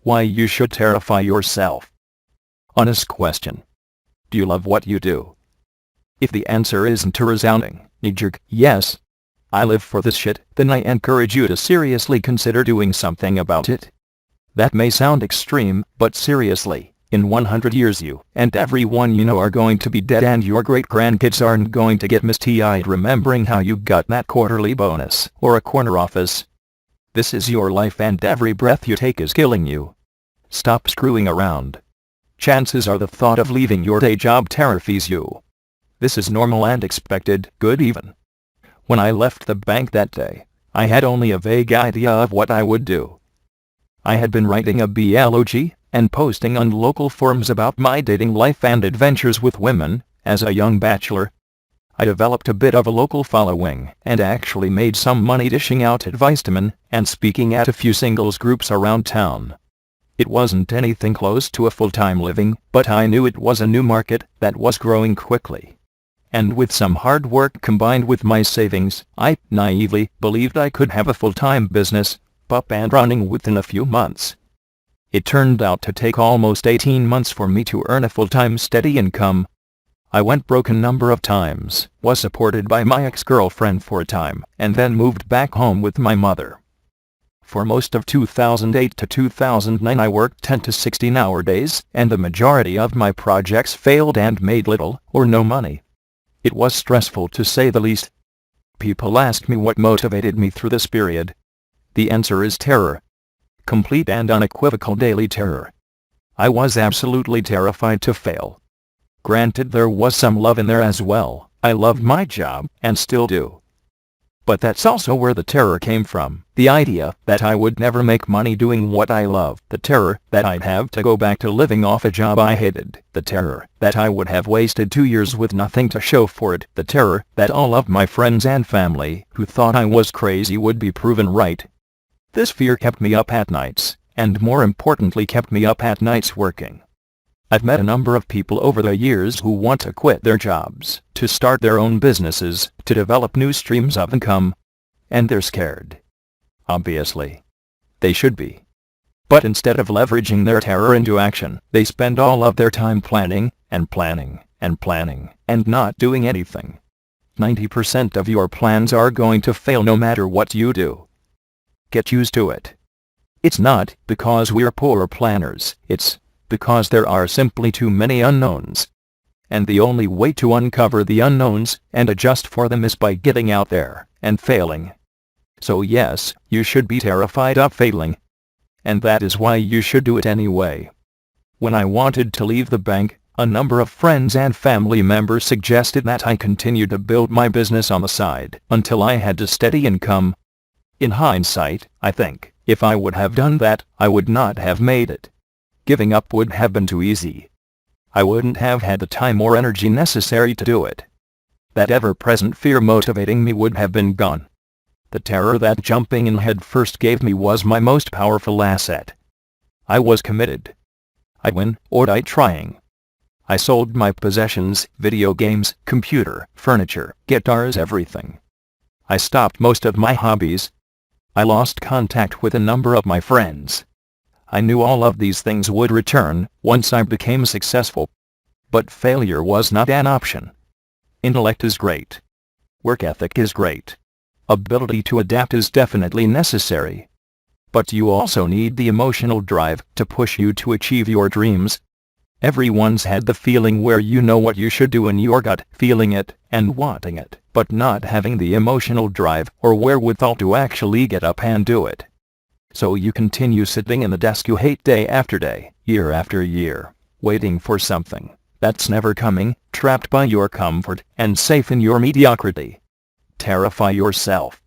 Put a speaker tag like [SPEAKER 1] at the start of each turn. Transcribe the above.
[SPEAKER 1] Why you should terrify yourself. Honest question. Do you love what you do? If the answer isn't a resounding, knee-jerk, yes, I live for this shit, then I encourage you to seriously consider doing something about it. That may sound extreme, but seriously, in 100 years you and everyone you know are going to be dead, and your great-grandkids aren't going to get misty-eyed remembering how you got that quarterly bonus or a corner office. This is your life, and every breath you take is killing you. Stop screwing around. Chances are the thought of leaving your day job terrifies you. This is normal and expected, good even. When I left the bank that day, I had only a vague idea of what I would do. I had been writing a blog and posting on local forums about my dating life and adventures with women as a young bachelor. I developed a bit of a local following and actually made some money dishing out advice to men and speaking at a few singles groups around town. It wasn't anything close to a full-time living, but I knew it was a new market that was growing quickly. And with some hard work combined with my savings, I naively believed I could have a full-time business up and running within a few months. It turned out to take almost 18 months for me to earn a full-time steady income. I went broke a number of times, was supported by my ex-girlfriend for a time, and then moved back home with my mother. For most of 2008 to 2009 I worked 10 to 16-hour days, and the majority of my projects failed and made little or no money. It was stressful to say the least. People ask me what motivated me through this period. The answer is terror. Complete and unequivocal daily terror. I was absolutely terrified to fail. Granted, there was some love in there as well. I loved my job, and still do. But that's also where the terror came from. The idea that I would never make money doing what I love. The terror that I'd have to go back to living off a job I hated. The terror that I would have wasted 2 years with nothing to show for it. The terror that all of my friends and family who thought I was crazy would be proven right. This fear kept me up at nights, and more importantly kept me up at nights working. I've met a number of people over the years who want to quit their jobs, to start their own businesses, to develop new streams of income. And they're scared. Obviously. They should be. But instead of leveraging their terror into action, they spend all of their time planning, and planning, and planning, and not doing anything. 90% of your plans are going to fail no matter what you do. Get used to it. It's not because we're poor planners, it's because there are simply too many unknowns. And the only way to uncover the unknowns and adjust for them is by getting out there and failing. So yes, you should be terrified of failing. And that is why you should do it anyway. When I wanted to leave the bank, a number of friends and family members suggested that I continue to build my business on the side until I had a steady income. In hindsight, I think, if I would have done that, I would not have made it. Giving up would have been too easy. I wouldn't have had the time or energy necessary to do it. That ever-present fear motivating me would have been gone. The terror that jumping in head first gave me was my most powerful asset. I was committed. I win or die trying. I sold my possessions, video games, computer, furniture, guitars, everything. I stopped most of my hobbies. I lost contact with a number of my friends. I knew all of these things would return once I became successful. But failure was not an option. Intellect is great. Work ethic is great. Ability to adapt is definitely necessary. But you also need the emotional drive to push you to achieve your dreams. Everyone's had the feeling where you know what you should do in your gut, feeling it and wanting it, but not having the emotional drive or wherewithal to actually get up and do it. So you continue sitting in the desk you hate day after day, year after year, waiting for something that's never coming, trapped by your comfort and safe in your mediocrity. Terrify yourself.